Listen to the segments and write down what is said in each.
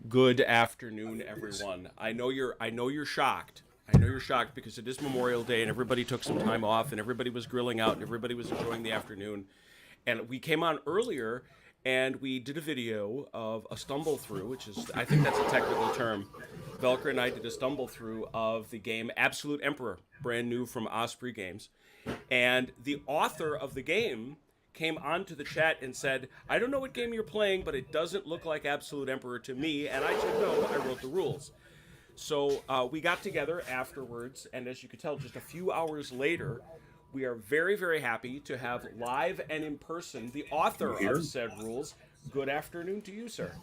Good afternoon, everyone. I know you're shocked. I know you're shocked because it is Memorial Day and everybody took some time off and everybody was grilling out and everybody was enjoying the afternoon. And we came on earlier and we did a video of a stumble through, which is, I think that's a technical term. Velker and I did a stumble through of the game Absolute Emperor, brand new from Osprey Games. And the author of the game came onto the chat and said, I don't know what game you're playing, but it doesn't look like Absolute Emperor to me. And I said, no, I wrote the rules. So we got together afterwards, and as you could tell, just a few hours later, we are very, very happy to have live and in person the author Here. of said rules. Good afternoon to you, sir.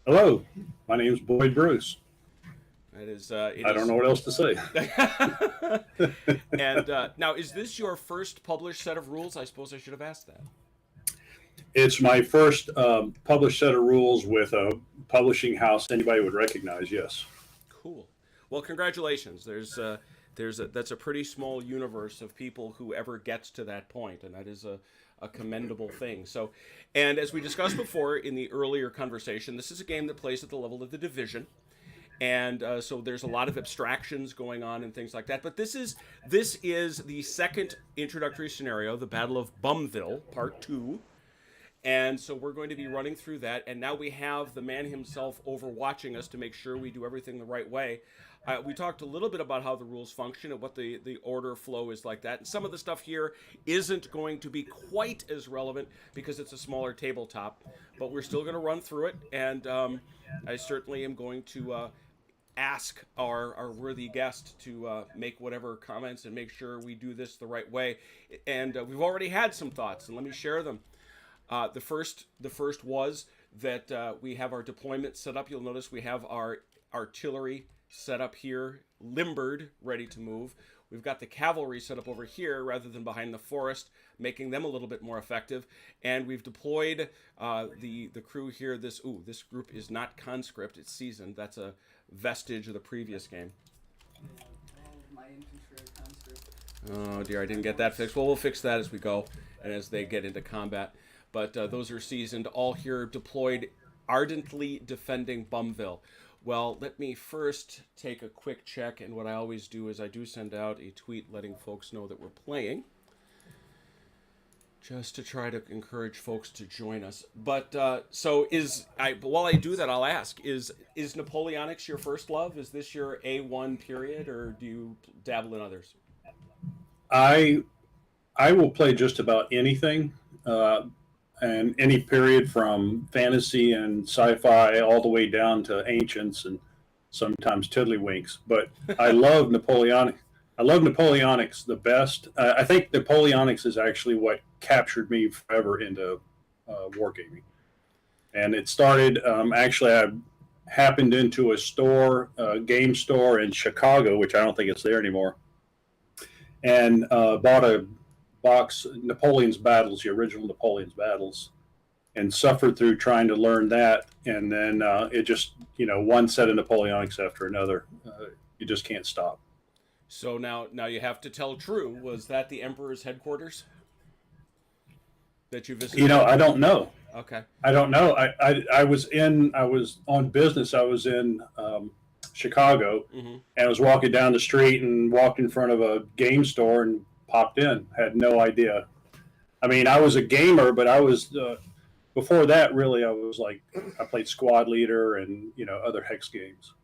Hello, my name is Boyd Bruce. It is. I don't know what else to say. And now, is this your first published set of rules? I suppose I should have asked that. It's my first published set of rules with a publishing house anybody would recognize. Yes. Cool. Well, congratulations. That's a pretty small universe of people who ever gets to that point, and that is a commendable thing. So, and as we discussed before in the earlier conversation, this is a game that plays at the level of the division. And so there's a lot of abstractions going on and things like that. But this is the second introductory scenario, the Battle of Bumville, Part 2. And so we're going to be running through that. And now we have the man himself overwatching us to make sure we do everything the right way. We talked a little bit about how the rules function and what the order flow is like that. And some of the stuff here isn't going to be quite as relevant because it's a smaller tabletop. But we're still going to run through it. And I certainly am going to ask our worthy guest to make whatever comments and make sure we do this the right way. And we've already had some thoughts, and let me share them. The first was that we have our deployment set up. You'll notice we have our artillery set up here, limbered, ready to move. We've got the cavalry set up over here rather than behind the forest, making them a little bit more effective. And we've deployed the crew here. This group is not conscript; it's seasoned. That's a vestige of the previous game. My infantry are conscript. Oh dear, I didn't get that fixed. Well, we'll fix that as we go and as they get into combat. But those are seasoned, all here deployed, ardently defending Bumville. Well, let me first take a quick check, and what I always do is I do send out a tweet letting folks know that we're playing, just to try to encourage folks to join us. But while I do that, I'll ask, is Napoleonics your first love? Is this your A1 period, or do you dabble in others? I will play just about anything, and any period from fantasy and sci-fi all the way down to ancients and sometimes tiddlywinks. But I love Napoleonic. I love Napoleonics the best. I think Napoleonics is actually what captured me forever into wargaming. And it started, actually, I happened into a store, a game store in Chicago, which I don't think it's there anymore, and bought a box, Napoleon's Battles, the original Napoleon's Battles, and suffered through trying to learn that. And then it just, one set of Napoleonics after another. You just can't stop. So now you have to tell true. Was that the Emperor's headquarters that you visited? I don't know. Okay. I don't know. I was on business. I was in Chicago, and I was walking down the street and walked in front of a game store and popped in. Had no idea. I mean, I was a gamer, but I was before that. Really, I was like, I played Squad Leader and other hex games.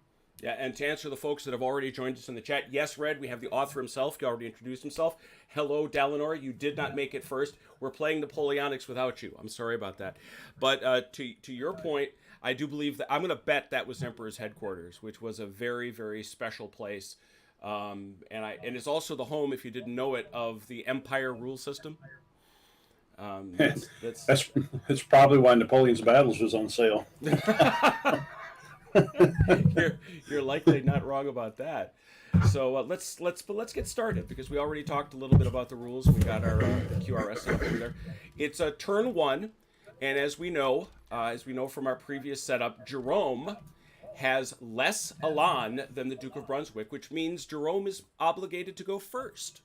Yeah, and to answer the folks that have already joined us in the chat, yes, Red, we have the author himself. He already introduced himself. Hello, Dalinor. You did not make it first. We're playing Napoleonics without you. I'm sorry about that. But to your point, I do believe that I'm going to bet that was Emperor's headquarters, which was a very, very special place. And it's also the home, if you didn't know it, of the Empire rule system. That's probably why Napoleon's Battles was on sale. You're likely not wrong about that. So let's get started, because we already talked a little bit about the rules. We got our QRS up there. It's a turn one, and as we know from our previous setup, Jerome has less elan than the Duke of Brunswick, which means Jerome is obligated to go first,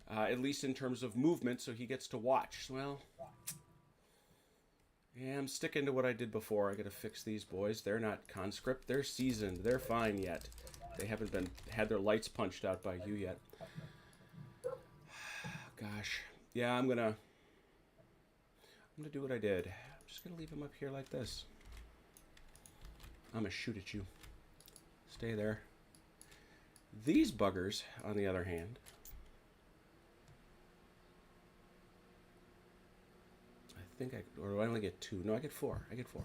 at least in terms of movement, so he gets to watch. Well, Yeah, I'm sticking to what I did before. I gotta fix these boys. They're not conscript. They're seasoned. They're fine yet. They haven't had their lights punched out by you yet. Gosh. Yeah, I'm gonna do what I did. I'm just gonna leave him up here like this. I'm gonna shoot at you. Stay there. These buggers, on the other hand, or do I only get 2? No, I get 4. I get 4.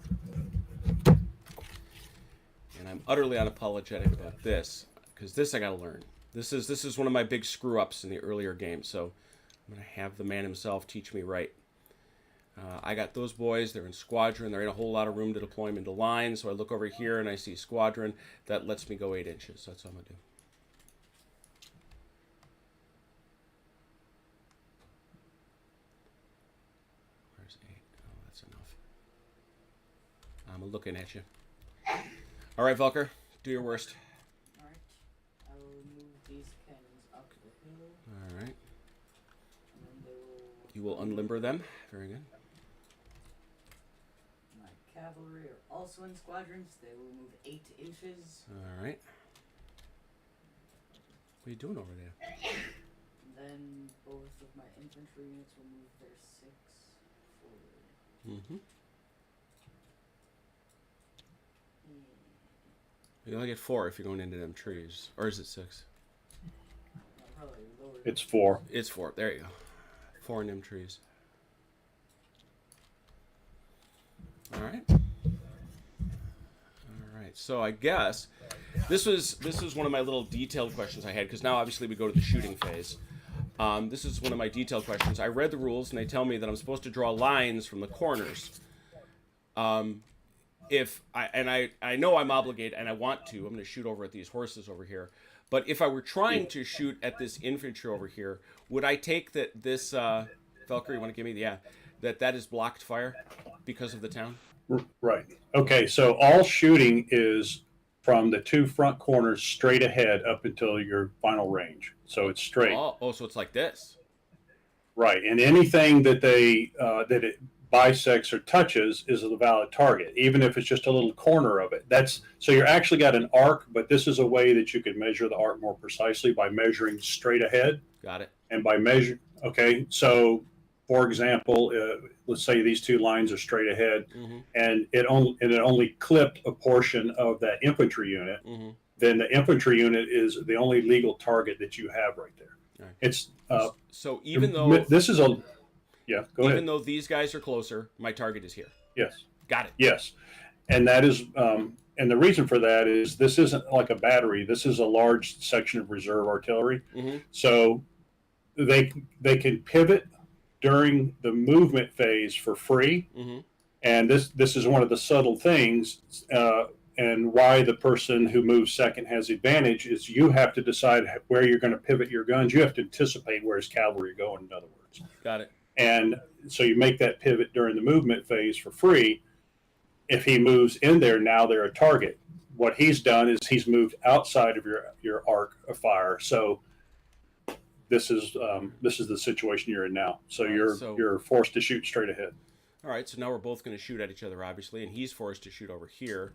And I'm utterly unapologetic about this, because this I gotta learn. This is one of my big screw ups in the earlier games, so I'm gonna have the man himself teach me right. I got those boys. They're in squadron. There ain't a whole lot of room to deploy them into line, so I look over here and I see squadron. That lets me go 8 inches. That's what I'm gonna do. Where's 8? Oh, that's enough. I'm looking at you. All right, Velker, do your worst. Alright. I will move these cannons up the hill. All right. And then they will... You will unlimber them. Very good. My cavalry are also in squadrons. They will move 8 inches. All right. What are you doing over there? And then both of my infantry units will move their 6 forward. Mm-hmm. You only get 4 if you're going into them trees. Or is it 6? Probably lower. It's 4. It's 4. There you go. 4 in them trees. All right. All right. So I guess this was one of my little detailed questions I had, because now obviously we go to the shooting phase. This is one of my detailed questions. I read the rules and they tell me that I'm supposed to draw lines from the corners. I know I'm obligated and I want to. I'm going to shoot over at these horses over here. But if I were trying to shoot at this infantry over here, would I take that this Valkyrie, you want to give me that is blocked fire because of the town? Right. Okay, so all shooting is from the 2 front corners straight ahead up until your final range. So it's straight. Oh, so it's like this. Right. And anything that it bisects or touches is a valid target, even if it's just a little corner of it. So you're actually got an arc, but this is a way that you could measure the arc more precisely by measuring straight ahead. Got it. And by measure, okay, so for example, let's say these 2 lines are straight ahead, Mm-hmm. and it only clipped a portion of that infantry unit. Mm-hmm. Then the infantry unit is the only legal target that you have right there. Right. It's so even though this is a yeah, go ahead. Even though these guys are closer, my target is here. Yes. Got it. Yes, and that is and the reason for that is this isn't like a battery. This is a large section of reserve artillery. Mm-hmm. So they can pivot during the movement phase for free. Mm-hmm. And this is one of the subtle things, and why the person who moves second has the advantage is you have to decide where you're going to pivot your guns. You have to anticipate where his cavalry are going, in other words. Got it. And so you make that pivot during the movement phase for free. If he moves in there, now they're a target. What he's done is he's moved outside of your arc of fire. So this is the situation you're in now. So you're forced to shoot straight ahead. All right. So now we're both going to shoot at each other, obviously, and he's forced to shoot over here.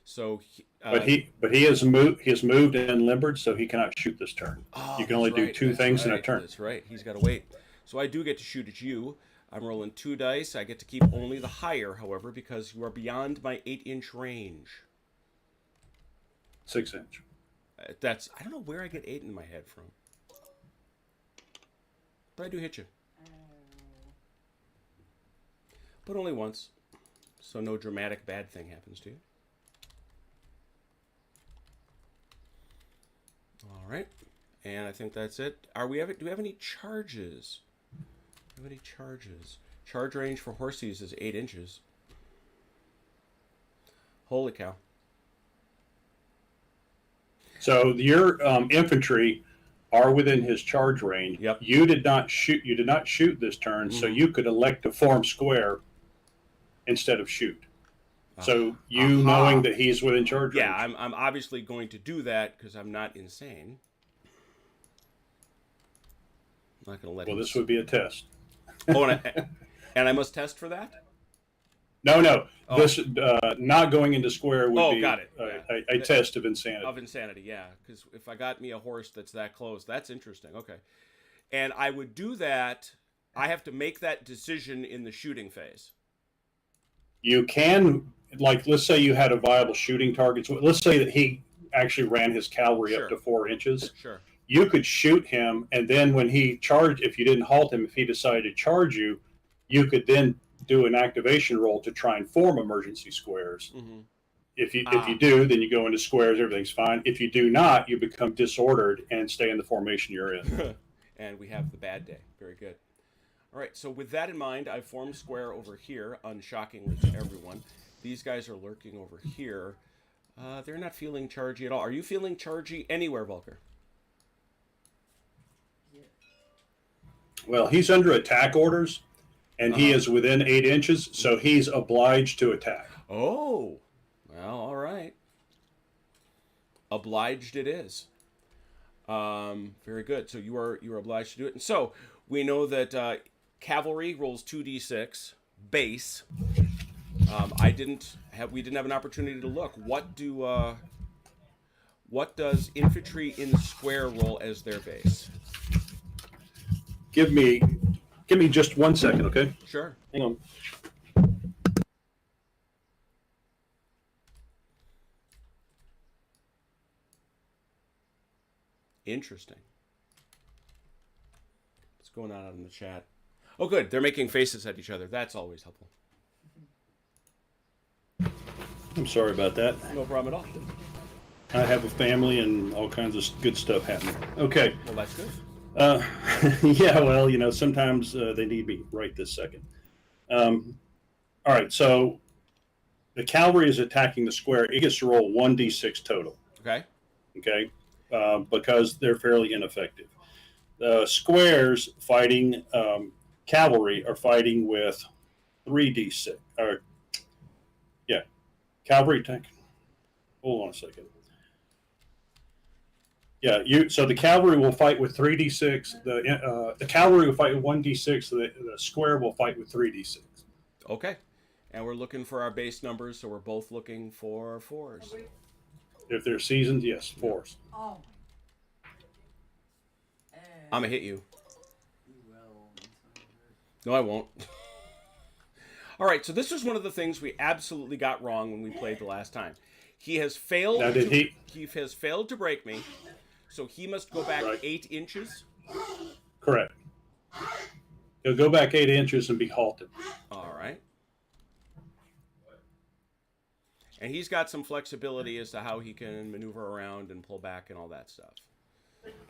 So, but he has moved. He has moved and limbered, so he cannot shoot this turn. Oh, you can only do 2 things in a turn. That's right. He's got to wait. So I do get to shoot at you. I'm rolling 2 dice. I get to keep only the higher, however, because you are beyond my 8-inch range. 6 inch. I don't know where I get 8 in my head from, but I do hit you. But only once, so no dramatic bad thing happens to you. All right, and I think that's it. Do we have any charges? Do we have any charges? Charge range for horses is 8 inches. Holy cow! So your infantry are within his charge range. Yep. You did not shoot this turn, so you could elect to form square instead of shoot. So knowing that he's within charge range. Yeah, I'm obviously going to do that because I'm not insane. I'm not going to let him. Well, this would be a test. Oh, and I must test for that? No. Oh. This not going into square would be got it. Yeah. a test of insanity. Of insanity, yeah. Because if I got me a horse that's that close, that's interesting. Okay. And I would do that. I have to make that decision in the shooting phase. You can, like, let's say you had a viable shooting target. So let's say that he actually ran his cavalry Sure. up to 4 inches. Sure. You could shoot him, and then when he charged, if you didn't halt him, if he decided to charge you, you could then do an activation roll to try and form emergency squares. Mm-hmm. If you do, then you go into squares, everything's fine. If you do not, you become disordered and stay in the formation you're in. And we have the bad day. Very good. All right, so with that in mind, I've formed square over here, unshockingly to everyone. These guys are lurking over here. They're not feeling chargy at all. Are you feeling chargy anywhere, Volker? Yeah. Well, he's under attack orders, and he is within 8 inches, so he's obliged to attack. Oh, well, all right. Obliged it is. Very good. So you are obliged to do it. And so we know that cavalry rolls 2d6 base. We didn't have an opportunity to look. What does infantry in square roll as their base? Give me just 1 second, okay? Sure. Hang on. Interesting. What's going on in the chat? Oh, good. They're making faces at each other. That's always helpful. I'm sorry about that. No problem at all. I have a family and all kinds of good stuff happening. Okay. Well, that's good. Yeah, well, sometimes they need me right this second. All right, so the cavalry is attacking the square. It gets to roll 1d6 total. Okay. Okay, because they're fairly ineffective. The squares fighting cavalry are fighting with 3d6. Cavalry attack. Hold on a second. Yeah, so the cavalry will fight with 3d6. The cavalry will fight with 1d6. So the square will fight with 3d6. Okay. And we're looking for our base numbers, so we're both looking for 4s. If they're seasoned, yes, 4s. Oh. I'm gonna hit you. You will. No, I won't. All right, so this was one of the things we absolutely got wrong when we played the last time. He has failed. Now, he has failed to break me, so he must go back Right. 8 inches. Correct. He'll go back 8 inches and be halted. All right. And he's got some flexibility as to how he can maneuver around and pull back and all that stuff.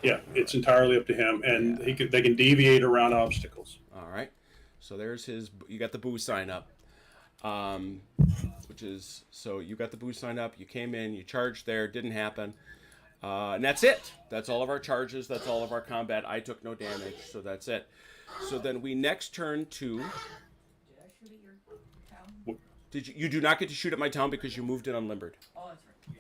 Yeah, it's entirely up to him, and they can deviate around obstacles. All right. So there's his. You got the boo sign up, which is so you got the boo sign up. You came in, you charged there, didn't happen, and that's it. That's all of our charges. That's all of our combat. I took no damage, so that's it. So then we next turn to. Did I shoot at your town? Did you? You do not get to shoot at my town because you moved it unlimbered. Oh, that's right.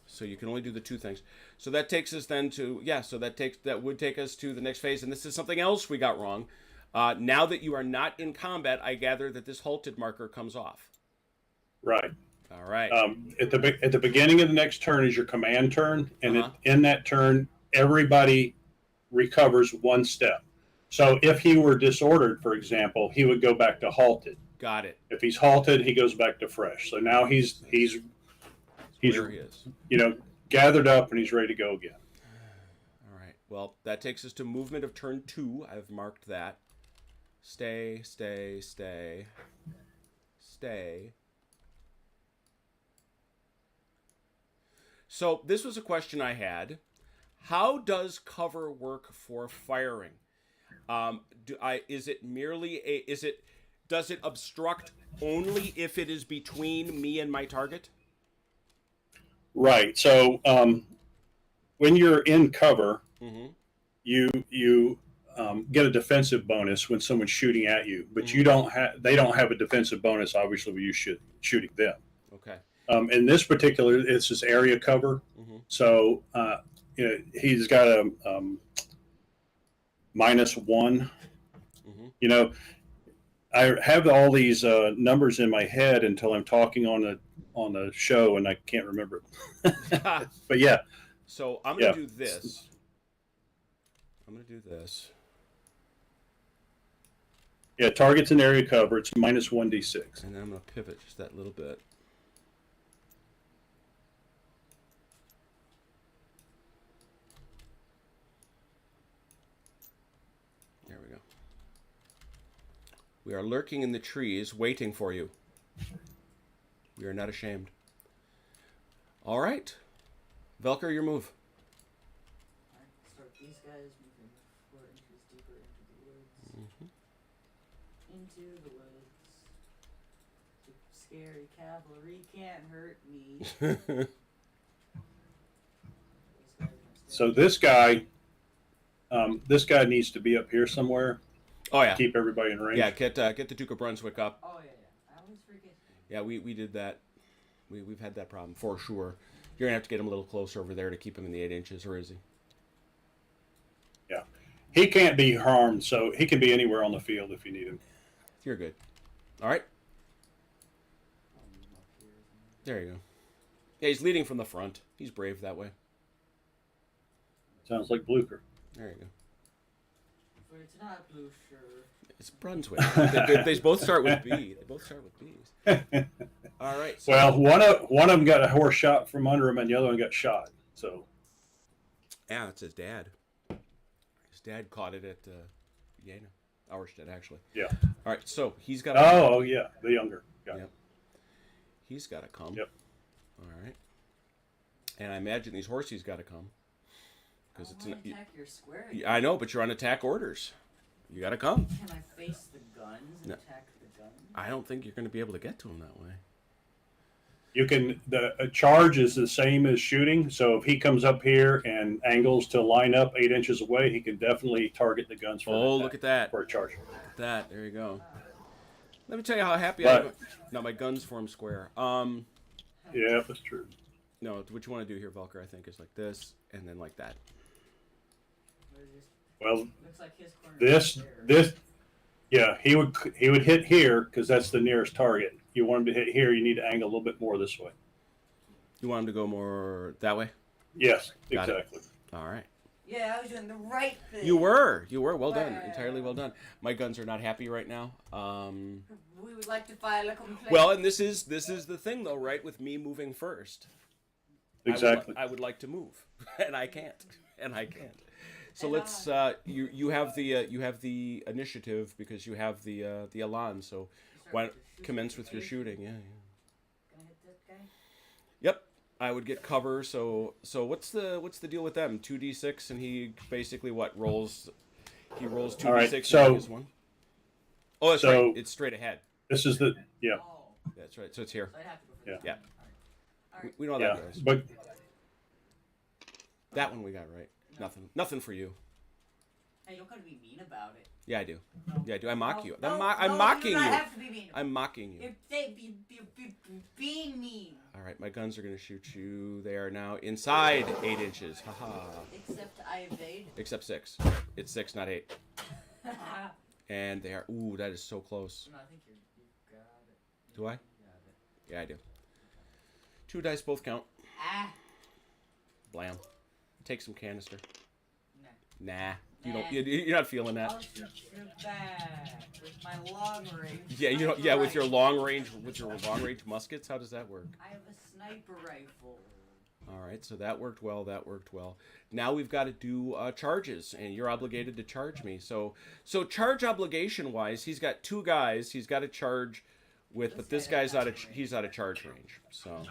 So you can only do the 2 things. So that takes us then to So that would take us to the next phase, and this is something else we got wrong. Now that you are not in combat, I gather that this halted marker comes off. Right. All right. At the beginning of the next turn is your command turn, and Uh-huh. in that turn, everybody recovers 1 step. So if he were disordered, for example, he would go back to halted. Got it. If he's halted, he goes back to fresh. So now he's There he is. Gathered up and he's ready to go again. All right. Well, that takes us to movement of turn 2. I've marked that. Stay, stay, stay, stay. So this was a question I had. How does cover work for firing? Does it obstruct only if it is between me and my target? Right. So when you're in cover, Mm-hmm. you get a defensive bonus when someone's shooting at you, but they don't have a defensive bonus, obviously, when you shooting them. Okay. In this particular, it's this area cover. Mm-hmm. So he's got a -1. Mm-hmm. I have all these numbers in my head until I'm talking on the show, and I can't remember it. But yeah, So I'm yeah. gonna do this. I'm gonna do this. Yeah, targets an area cover. It's minus 1d6. And then I'm gonna pivot just that little bit. There we go. We are lurking in the trees, waiting for you. We are not ashamed. All right. Velker, your move. Alright, start these guys moving 4 inches deeper into the woods. Into the woods. The scary cavalry can't hurt me. These guys are gonna stay So this guy needs to be up here somewhere. Oh yeah. Keep everybody in range. Yeah, get the Duke of Brunswick up. Oh yeah, yeah. I always forget. Yeah, we did that. We've had that problem for sure. You're gonna have to get him a little closer over there to keep him in the 8 inches, or is he? Yeah. He can't be harmed, so he can be anywhere on the field if you need him. You're good. All right. I'll move him up here. There you go. Yeah, he's leading from the front. He's brave that way. Sounds like Blucher. There you go. But it's not blue, sure. It's Brunswick. They both start with B. They both start with B's. All right. So, Well, one of them got a horse shot from under him, and the other one got shot. So yeah, it's his dad. His dad caught it at Jena. Auerstedt, actually. yeah. All right. So he's got. Oh yeah, the younger guy. Yep. He's got to come. Yep. All right. And I imagine these horses got to come. Because it's attack your square again. I know, but you're on attack orders. You got to come. Can I face the guns and No. attack the guns? I don't think you're going to be able to get to him that way. You can. A charge is the same as shooting. So if he comes up here and angles to line up 8 inches away, he can definitely target the guns for Oh, an look attack, at that. for a charge. Look at that. There you go. Let me tell you how happy I am. Now my guns form square. Yeah, that's true. No, what you want to do here, Velker, I think, is like this, and then like that. Or just- Well, looks like his corner is there. this, yeah, he would hit here because that's the nearest target. You want him to hit here, you need to angle a little bit more this way. You want him to go more that way? Yes, Got it. exactly. All right. Yeah, I was doing the right thing. You were. Well done. Wow. Entirely well done. My guns are not happy right now. We would like to file a complaint. Well, and this is the thing though, right? With me moving first. Exactly. I would like to move, and I can't. So And let's. You have the initiative because you have the elan. So why don't commence with your shooting? Yeah. Can I hit this guy? Yep. I would get cover. So what's the deal with them? 2d6, and he basically what rolls? He rolls 2d6. All right, and so- his one. Oh, that's so- right. It's straight ahead. This is the yeah, Oh, That's right. So it's here. so I'd have to go for Yeah. this Yeah. one. Alright. We know how yeah. that goes. But That one we got right. Nothing for you. Hey, you don't gotta be mean about it. Yeah, I do. No. Yeah, I do. I mock you. No, I'm no, mocking you. Do you. not have to be mean. I'm mocking you. You're being mean. All right, my guns are gonna shoot you. They are now inside 8 inches. Haha. Except I evade. Except 6. It's 6, not 8. No, And they are. Ooh, that is so close. I think you've got it. Do I? You got it. Yeah, I do. 2 dice both count. Ah, Blam. Take some canister. nah. Nah. You don't. Nah. You're not feeling that. I'll shoot you back with my long range. Yeah, you know. sniper Yeah, with your rifle. long range muskets. How does that work? I have a sniper rifle. All right, so that worked well. Now we've got to do charges, and you're obligated to charge me. So charge obligation wise, he's got 2 guys. He's got to charge with, but this guy's he's out of charge range. So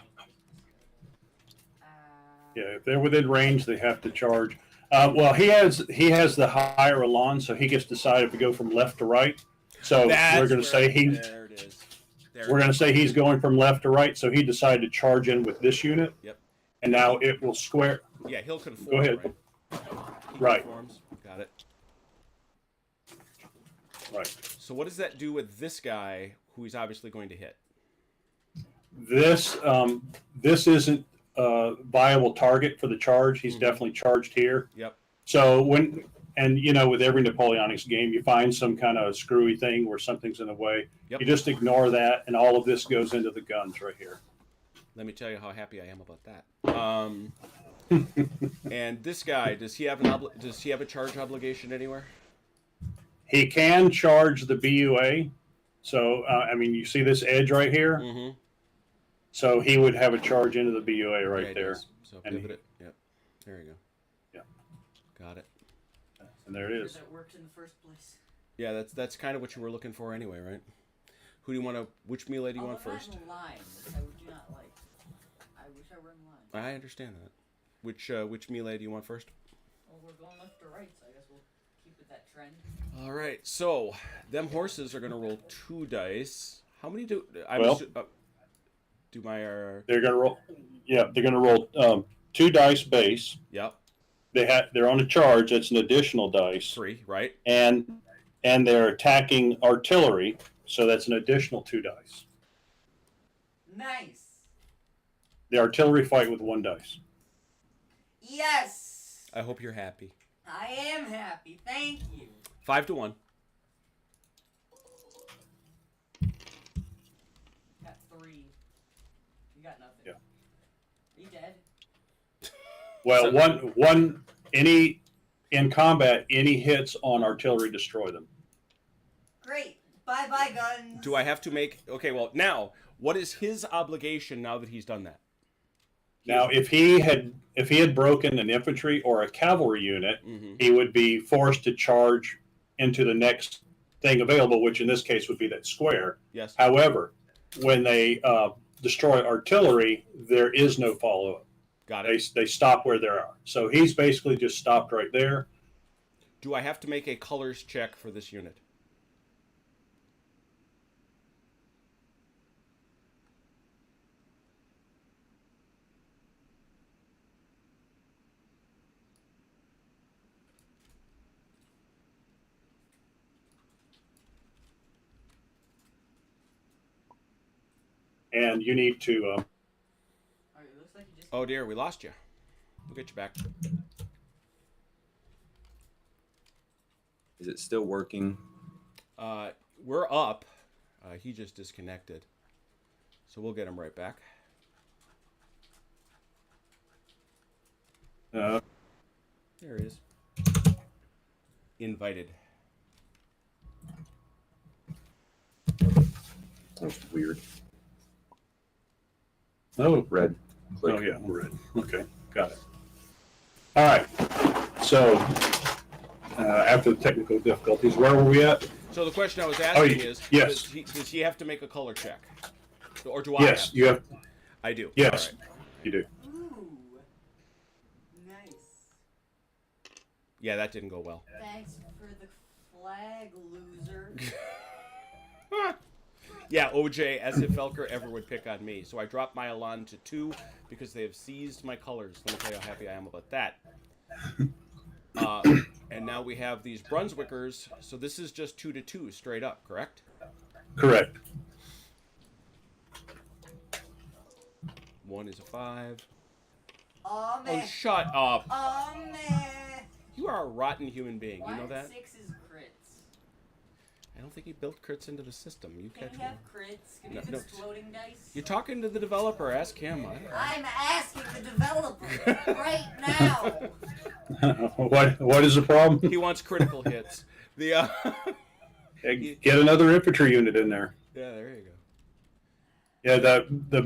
yeah, if they're within range, they have to charge. Well, he has the higher elan, so he gets to decide if to go from left to right. So we're going to say there it is. we're going to say he's going from left to right. So he decided to charge in with this unit. Yep. And now it will square. Yeah, he'll conform. Go ahead. Right. He Right. Conforms. Got it. Right. So what does that do with this guy, who he's obviously going to hit? This isn't a viable target for the charge. He's definitely charged here. Yep. So And with every Napoleonics game, you find some kind of screwy thing where something's in the way. Yep. You just ignore that, and all of this goes into the guns right here. Let me tell you how happy I am about that. And this guy, does he have a charge obligation anywhere? He can charge the BUA. So, you see this edge right here? Mm-hmm. So he would have a charge into the BUA right there. So pivot it. Yep. There you go. Yeah. Got it. And there it is. That worked in the first place. Yeah, that's kind of what you were looking for anyway, right? Who do you want to? Which melee do you want first? In line, which I do not like. I wish I were in line. I understand that. Which melee do you want first? Well, we're going left to right, so I guess we'll keep with that trend. All right. So them horses are going to roll 2 dice. How many do? Do my? They're going to roll. Yeah, they're going to roll 2 dice base. Yep. They're on a charge. That's an additional dice. 3, right? And they're attacking artillery, so that's an additional 2 dice. Nice. The artillery fight with 1 dice. Yes. I hope you're happy. I am happy. Thank you. 5 to 1. Got 3. You got nothing. Yeah. Are you dead? Well, in combat, any hits on artillery destroy them. Great. Bye-bye, guns. Do I have to make? Okay. Well, now what is his obligation now that he's done that? Now, if he had broken an infantry or a cavalry unit, Mm-hmm. he would be forced to charge into the next thing available, which in this case would be that square. Yes. However, when they destroy artillery, there is no follow-up. Got it. They stop where they are. So he's basically just stopped right there. Do I have to make a colors check for this unit? And you need to Alright, it looks like you just... Oh dear, we lost you. We'll get you back. Is it still working? We're up. He just disconnected. So we'll get him right back. There he is. Invited. That's weird. Oh, Red. Click. Oh, yeah, red. Okay, got it. All right. So, after the technical difficulties, where were we at? So the question I was asking is, yes. does he have to make a color check? Or do I Yes, have? you have. I do. Yes, All right. you do. Ooh. Nice. Yeah, that didn't go well. Thanks for the flag, loser. Yeah, OJ, as if Felker ever would pick on me. So I dropped my Elan to 2 because they have seized my colors. Let me tell you how happy I am about that. And now we have these Brunswickers. So this is just 2 to 2 straight up, correct? Correct. 1 is a 5. Aw, Oh, man. shut up. Aw, man. You are a rotten human being. You know 1 that? 6 is crits. I don't think he built crits into the system. You Can catch we me. have crits? Can we No, have no. exploding dice? You're talking to the developer. Ask him. I'm asking the developer right now. What is the problem? He wants critical hits. The Get another infantry unit in there. Yeah, there you go. Yeah, the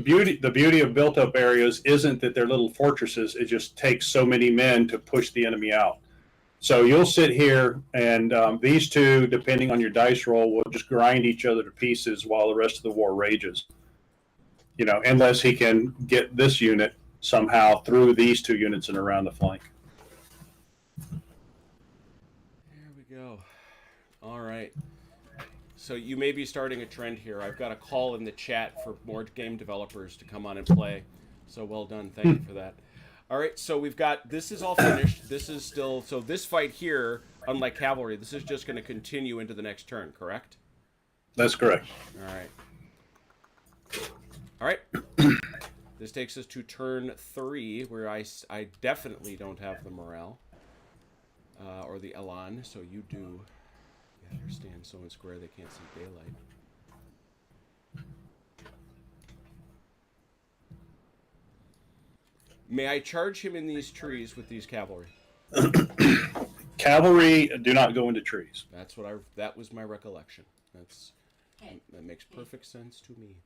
beauty of built up areas isn't that they're little fortresses. It just takes so many men to push the enemy out. So you'll sit here, and these two, depending on your dice roll, will just grind each other to pieces while the rest of the war rages. Unless he can get this unit somehow through these 2 units and around the flank. There we go. All right. So you may be starting a trend here. I've got a call in the chat for more game developers to come on and play. So well done. Thank you for that. All right, so we've got, this is all finished. This is still, so this fight here, unlike Cavalry, this is just going to continue into the next turn, correct? That's correct. All right. All right. This takes us to turn 3, where I definitely don't have the morale. or the Elan. So you do. You understand so in square they can't see daylight. May I charge him in these trees with these cavalry? Cavalry do not go into trees. That's what that was my recollection. That makes perfect sense to me.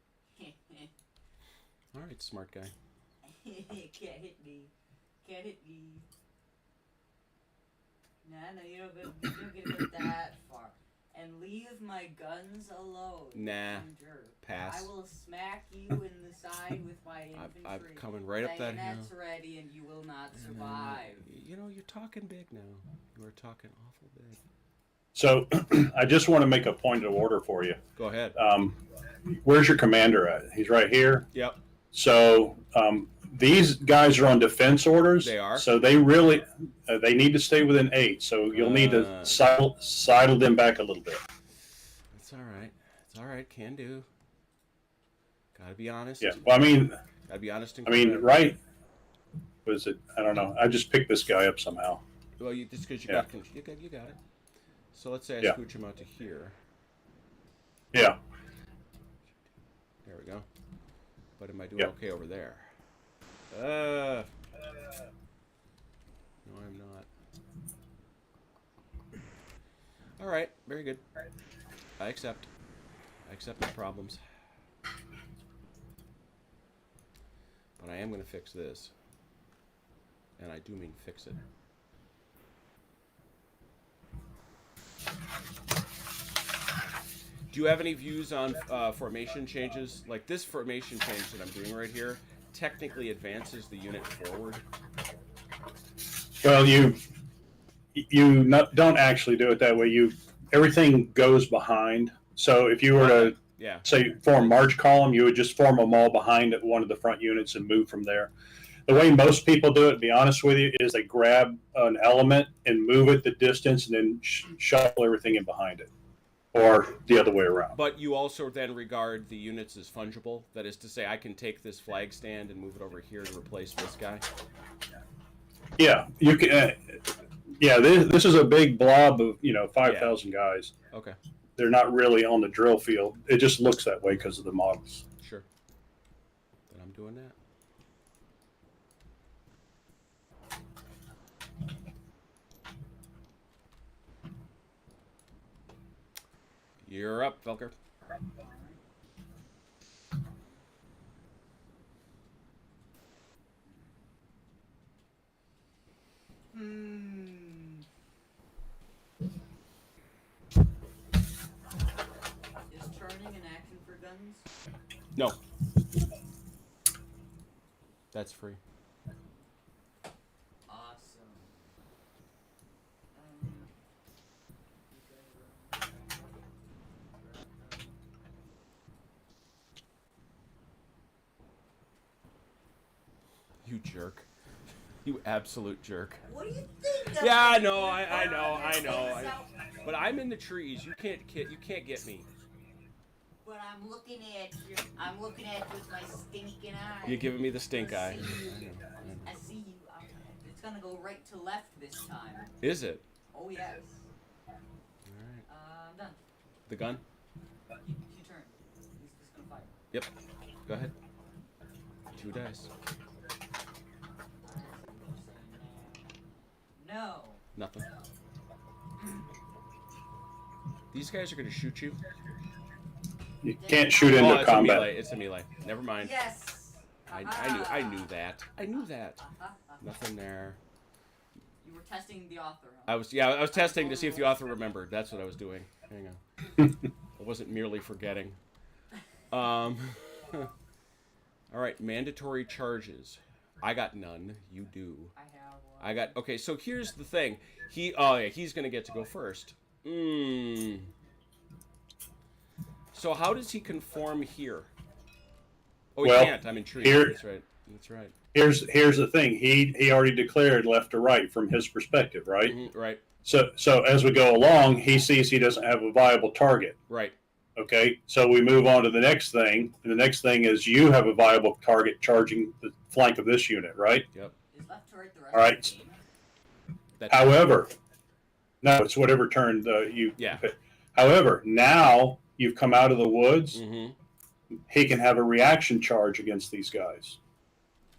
All right, smart guy. Can't hit me. Can't hit me. Nah, no, you don't get to get that far. And leave my guns alone. Nah. You jerk. Pass. I will smack you in the side with my infantry. I'm coming right up that hill. Bayonets ready, and you will not survive. You know, you're talking big now. You are talking awful big. So I just want to make a point of order for you. Go ahead. Where's your commander at? He's right here. Yep. So these guys are on defense orders. They are. So they really they need to stay within 8. So you'll need to sidle them back a little bit. That's all right. It's all right. Can do. Gotta be honest. Yeah. Well, I mean. Gotta be honest. Right. Was it? I don't know. I just picked this guy up somehow. Well, just because you got it. So let's say I scooch him out to here. Yeah. There we go. But am I doing okay over there? No, I'm not. All right, very good. I accept. I accept my problems. But I am going to fix this. And I do mean fix it. Do you have any views on formation changes? Like this formation change that I'm doing right here technically advances the unit forward. Well, you don't actually do it that way. Everything goes behind. So if you were to say form march column, you would just form them all behind one of the front units and move from there. The way most people do it, to be honest with you, is they grab an element and move it the distance and then shuffle everything in behind it. Or the other way around. But you also then regard the units as fungible. That is to say, I can take this flag stand and move it over here to replace this guy. Yeah, you can. This is a big blob of 5,000 guys. Okay. They're not really on the drill field. It just looks that way because of the models. Sure. Then I'm doing that. You're up, Velker. Is turning an action for guns? No. That's free. Awesome. You jerk. You absolute jerk. What do you think? Yeah, I know. But I'm in the trees. You can't get me. But I'm looking at you. I'm looking at you with my stinking eye. You're giving me the stink eye. I see you. It's gonna go right to left this time. Is it? Oh yes. All right. I'm done. The gun? You turn. He's just gonna fire. Yep. Go ahead. 2 dice. No. Nothing. These guys are going to shoot you. You can't shoot into combat. It's a melee. Never mind. Yes. I knew that. Nothing there. You were testing the author. Huh? I was testing to see if the author remembered. That's what I was doing. Hang on. I wasn't merely forgetting. All right, mandatory charges. I got none. You do. I have one. I got. Okay, so here's the thing. He's gonna get to go first. So how does he conform here? Oh, he can't. I'm intrigued. That's right. That's right. Here's the thing. He already declared left to right from his perspective, right? Mm-hmm, right. So as we go along, he sees he doesn't have a viable target. Right. Okay, so we move on to the next thing. And the next thing is you have a viable target charging the flank of this unit, right? Yep. Is left to right the rest All right. of the game? However, No, it's whatever turn you Yeah. pick. However, now you've come out of the woods. Mm-hmm. He can have a reaction charge against these guys.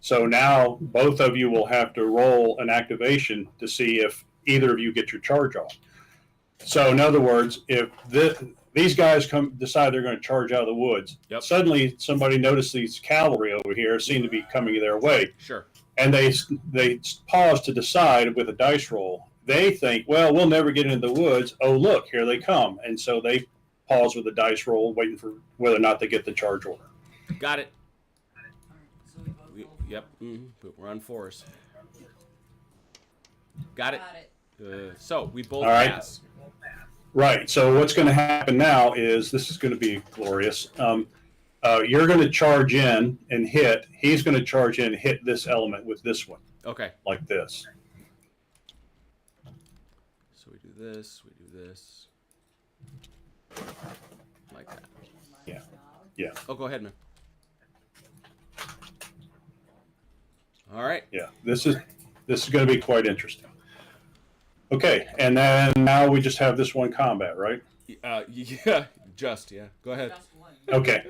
So now both of you will have to roll an activation to see if either of you get your charge off. So in other words, if these guys decide they're going to charge out of the woods, Yep. suddenly somebody noticed these cavalry over here seem to be coming their way, Sure. and they pause to decide with a dice roll. They think, well, we'll never get into the woods. Oh, look, here they come. And so they pause with a dice roll, waiting for whether or not they get the charge order. Got it. Alright, so we both roll for Yep. one. Mm-hmm. We're on 4s. Got it. Got it. So we both All right. pass. Right. So what's going to happen now is this is going to be glorious. You're going to charge in and hit. He's going to charge in and hit this element with this one, Okay. like this. So we do this. We do this. Like that. My Yeah. job. Yeah. Oh, go ahead, man. All right. Yeah. This is going to be quite interesting. Okay, and then now we just have this one combat, right? Yeah. Just yeah. Go ahead. Just one. Okay.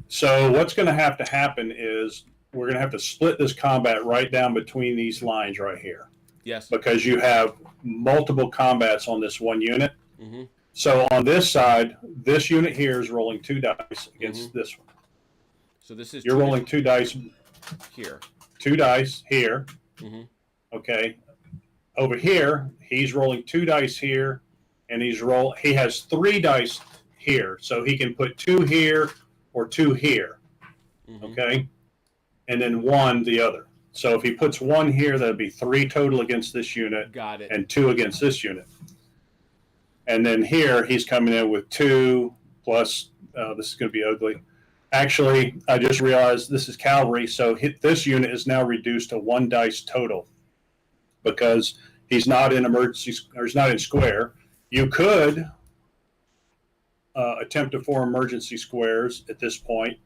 So what's going to happen is we're going to have to split this combat right down between these lines right here, Yes. because you have multiple combats on this one unit. Mm-hmm. So on this side, this unit here is rolling 2 dice against this one. So this is You're rolling 2 dice, here. 2 dice here. Mm-hmm. Okay. Over here, he's rolling 2 dice here, and he has 3 dice here, so he can put 2 here or 2 here. Mm-hmm. Okay, and then 1 the other. So if he puts 1 here, that'd be 3 total against this unit, Got it. and 2 against this unit. And then here, he's coming in with 2 plus. This is going to be ugly. Actually, I just realized this is cavalry, so this unit is now reduced to 1 dice total, because he's not in emergency, or he's not in square. You could attempt to form emergency squares at this point,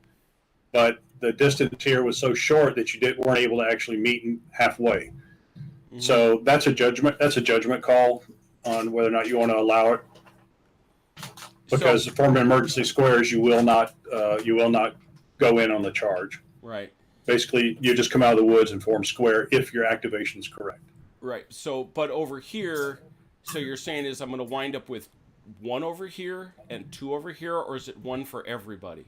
but the distance here was so short that you weren't able to actually meet halfway. Mm-hmm. So that's a judgment. That's a judgment call on whether or not you want to allow it. Because to form emergency squares, you will not go in on the charge. Right. Basically, you just come out of the woods and form square if your activation is correct. Right. So, but over here, so you're saying is I'm going to wind up with 1 over here and 2 over here, or is it 1 for everybody?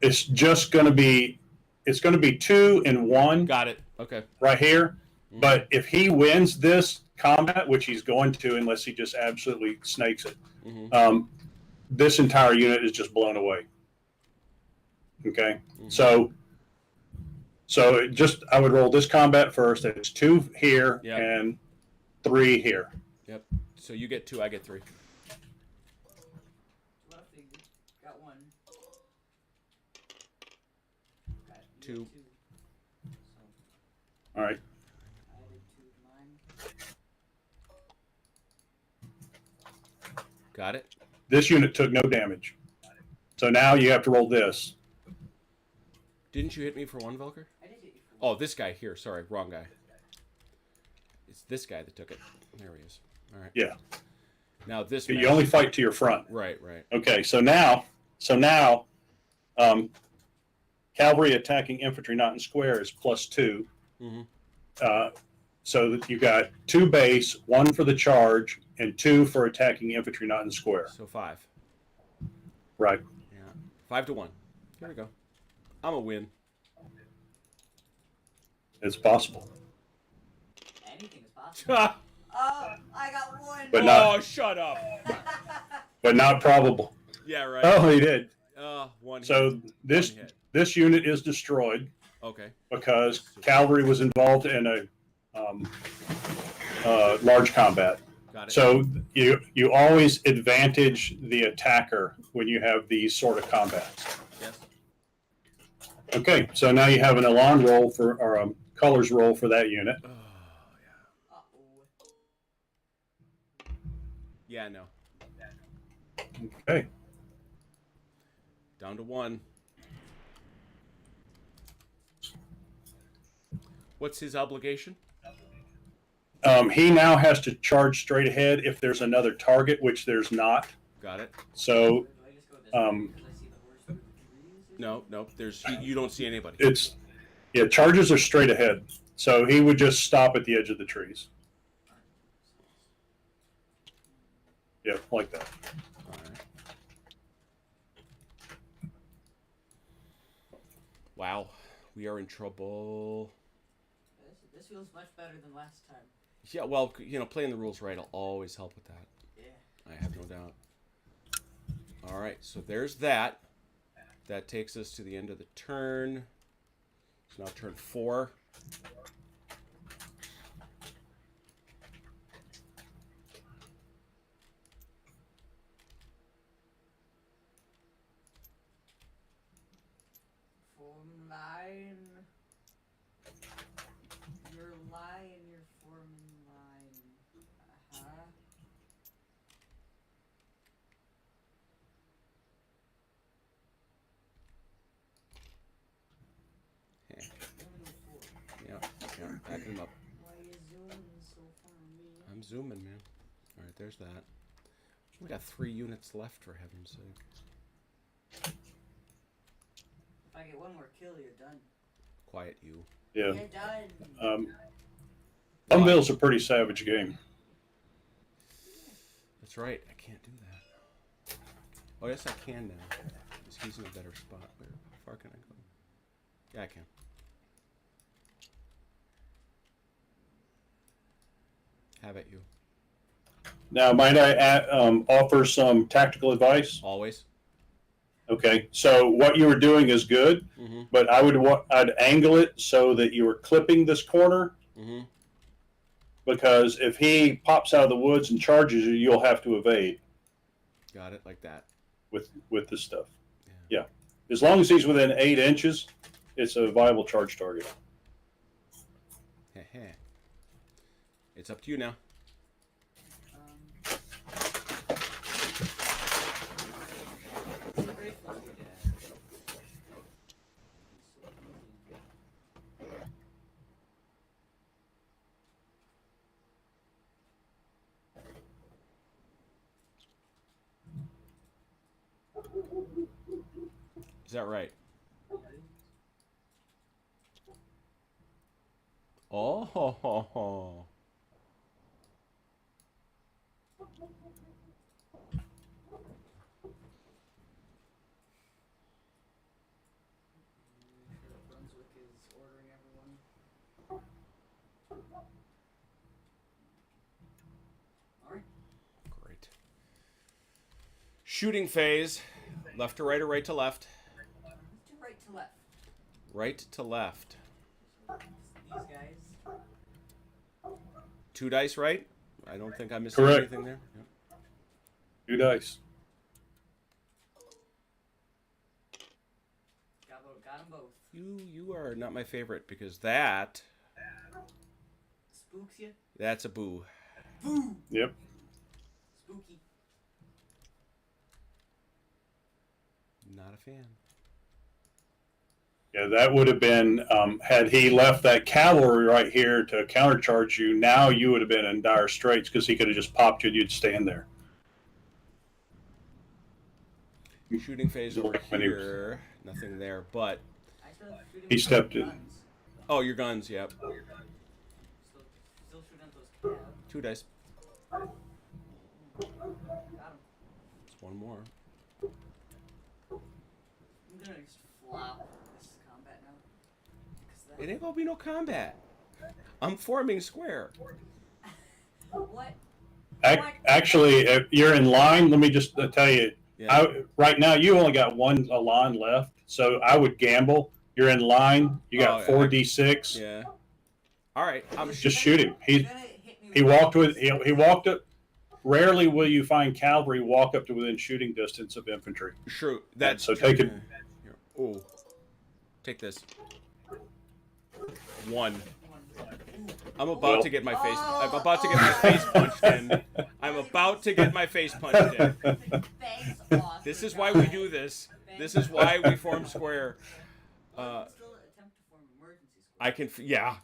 It's just going to be, 2 and 1 Got it. Okay. right here. Mhm. But if he wins this combat, which he's going to, unless he just absolutely snakes it, Mm-hmm. this entire unit is just blown away. Okay, Mhm. so I would roll this combat first. It's 2 here Yep. and 3 here. Yep. So you get 2, I get 3. What I figured. Got 1. Got 2. 2. So All right. I added 2 to mine. Got it. This unit took no damage. So now you have to roll this. Didn't you hit me for 1, Velker? I did hit you for 1. Oh, this guy here. Sorry, wrong guy. It's this guy that took it. There he is. All right. Yeah. Now this. You match- only fight to your front. Right. Right. Okay. So now, cavalry attacking infantry not in square is +2. Mm-hmm. So that you got 2 base, 1 for the charge, and 2 for attacking infantry not in square. So 5. Right. Yeah. 5 to 1. Here we go. I'm a win. It's possible. Anything is possible. Ah! Oh, I got 1. But not- Oh, shut up. But not probable. Yeah. Right. Oh, he did. 1 hit. So this 1 hit. this unit is destroyed Okay. because cavalry was involved in a large combat. Got it. So you always advantage the attacker when you have these sort of combats. Yes. Okay, so now you have an Elan roll or a colors roll for that unit. Oh yeah. Uh-oh. Yeah. No. Okay, Down to 1. What's his obligation? He now has to charge straight ahead if there's another target, which there's not. Got it. So Do I just go this way um, because I see the horse through the trees? Or No, no. There's you don't see anybody. it's charges are straight ahead. So he would just stop at the edge of the trees. Yeah, like that. All right. Wow, we are in trouble. This feels much better than last time. Yeah, well, playing the rules right will always help with that. Yeah. I have no doubt. All right, so there's that. That takes us to the end of the turn. It's now turn 4. Form line. You're lying, you're forming line. Uh-huh. Yeah, Four. yeah, backing him up. Why you zooming so far, man? I'm zooming, man. All right, there's that. We got 3 units left, for heaven's sake. If I get one more kill, you're done. Quiet you. Yeah. You're done. Bumville's a pretty savage game. That's right. I can't do that. Oh, yes, I can now. He's in a better spot. Where? How far can I go? Yeah, I can. Have at you. Now, might I offer some tactical advice? Always. Okay, so what you were doing is good, Mm-hmm. but I'd angle it so that you were clipping this corner, Mm-hmm. because if he pops out of the woods and charges you, you'll have to evade Got it, like that. with this stuff. Yeah. Yeah, as long as he's within 8 inches, it's a viable charge target. Heh. It's up to you now. It's a great fun to get. Is that right? Oh, ho, ho, ho. Brunswick is ordering everyone. Alright. Great. Shooting phase. Left to right or right to left? Let's do right to left. Right to left. These guys. 2 dice, right? I don't think I'm missing Correct. anything there. Yep. 2 dice. Got them both. You are not my favorite because that's Spooks you? a boo. Boo! Yep. Spooky. Not a fan. Yeah, that would have been, had he left that cavalry right here to countercharge you, now you would have been in dire straits because he could have just popped you and you'd stand there. Shooting phase over When he- here. Nothing there, but... I still have to shoot him He with stepped those in. guns. Oh, your guns, yep. Still shooting at those cabs. 2 dice. Got him. It's 1 more. I'm gonna just flop this combat now. 'Cause that- It ain't gonna be no combat. I'm forming square. What? Actually, if you're in line, let me just tell you, Yeah. right now you only got a line left, so I would gamble. You're in line. You got Oh, yeah. 4d6. Yeah. All right. I'm Just shoot him. He's gonna hit me He with walked rifles. with he walked up. Rarely will you find cavalry walk up to within shooting distance of infantry. sure. That's So take it. Here. Oh. Take this. 1. I'm about to get my face. I'm about to get my face punched in. I'm about to get my face punched in. Thanks, Austin. This is why we do this. This is why we form square. Well, you can still attempt to form emergency squad. I can. Yeah.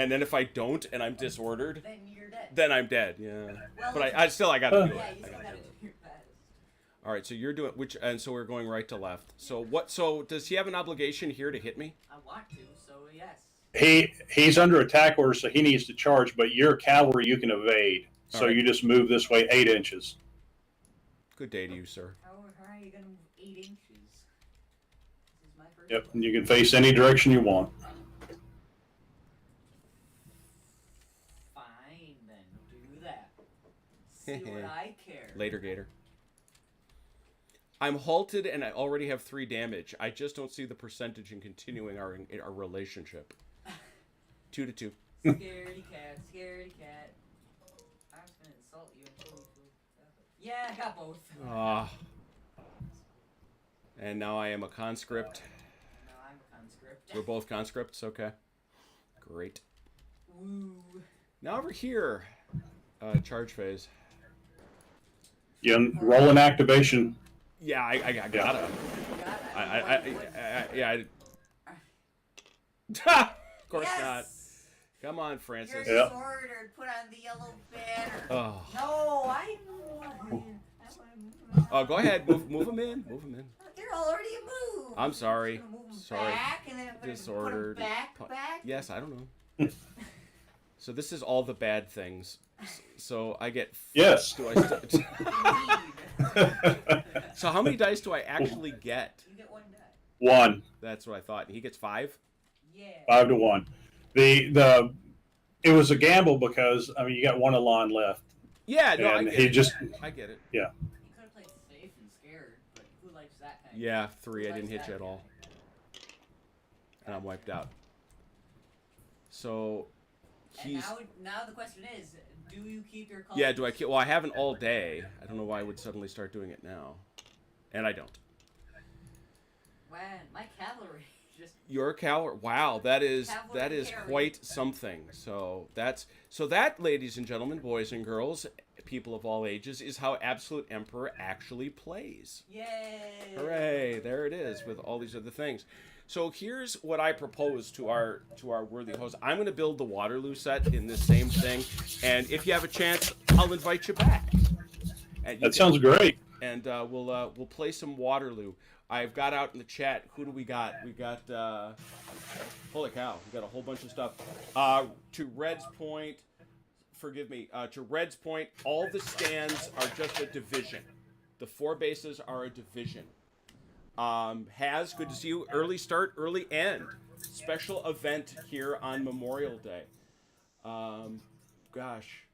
And then if I don't and I'm disordered, Then you're dead. then I'm dead. Yeah. Well, But I still I gotta do yeah, it. you I still gotta gotta do it. do your best. All right. So you're doing which, and so we're going right to left. So what? So does he have an obligation here to hit me? I want to, so yes. He's under attack order, so he needs to charge. But your cavalry, you can evade. So All right. you just move this way 8 inches. Good day to you, sir. How are you gonna move 8 inches? This is my first Yep, one. and you can face any direction you want. Fine, then do that. See what I care. Later, Gator. I'm halted and I already have 3 damage. I just don't see the percentage in continuing our relationship. 2 to 2. Scaredy cat, scaredy cat. I'm just gonna insult you until we feel better. Yeah, I got both. Ah. And now I am a conscript. No, I'm a conscript. We're both conscripts. Okay. Great. Woo. Now over here, charge phase. You roll an activation. Yeah, I gotta. God, Yeah. Of course yes! not. Come on, Francis. You're Yep. ordered. Put on the yellow banner. Oh. No, I Oh, go ahead. Move them in. Move them in. They're already moved. I'm sorry. Just gonna move 'em Sorry. Back and then I'm gonna Disordered. Put 'em back. Yes, I don't know. So this is all the bad things. So I get. Yes. Do I? Indeed. So how many dice do I actually get? You get 1 die. 1, That's what I thought. And he gets 5. Yeah. 5 to 1. It was a gamble because you got 1 Elan left. Yeah, no, I And get he it. just I get it. You could have played safe and scared, but who likes that kind? Yeah, 3. I Who didn't likes hit you that at all, kind? and I'm wiped out. So And he's. now the question is, do you keep your colors? Yeah, do I keep? Well, I haven't all day. I don't know why I would suddenly start doing it now, and I don't. When my cavalry just Your cavalry. Wow, that is Cavalry carry. quite something. So that, ladies and gentlemen, boys and girls, people of all ages, is how Absolute Emperor actually plays. yay! Hooray! There it is with all these other things. So here's what I propose to our worthy host. I'm going to build the Waterloo set in this same thing, and if you have a chance, I'll invite you back. And That sounds great. And we'll play some Waterloo. I've got out in the chat. Who do we got? We got holy cow! We got a whole bunch of stuff. To Red's point, forgive me. To Red's point, all the stands are just a division. The 4 bases are a division. Has good to see you. Early start, early end. Special event here on Memorial Day. Gosh.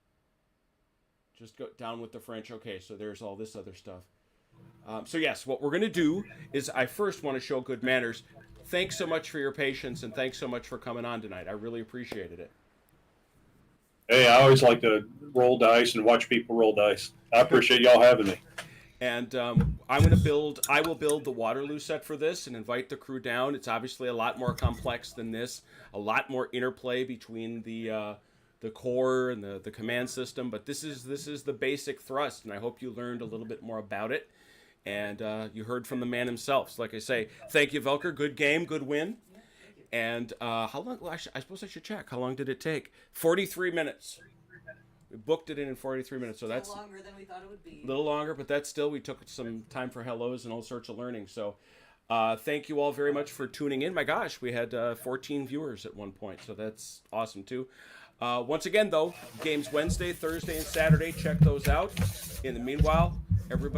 Just go down with the French. Okay, so there's all this other stuff. So yes, what we're going to do is I first want to show good manners. Thanks so much for your patience, and thanks so much for coming on tonight. I really appreciated it. Hey, I always like to roll dice and watch people roll dice. I appreciate y'all having me. And I will build the Waterloo set for this and invite the crew down. It's obviously a lot more complex than this, a lot more interplay between the core and the command system. But this is the basic thrust, and I hope you learned a little bit more about it. And you heard from the man himself. So like I say, thank you, Velker. Good game, good win. And how long? Well, I suppose I should check. How long did it take? 43 minutes. We booked it in 43 minutes, so that's longer than we thought it would be. a little longer, but that's still, we took some time for hellos and all sorts of learning. So thank you all very much for tuning in. My gosh, we had 14 viewers at one point, so that's awesome too. Once again, though, games Wednesday, Thursday, and Saturday. Check those out. In the meanwhile, everybody.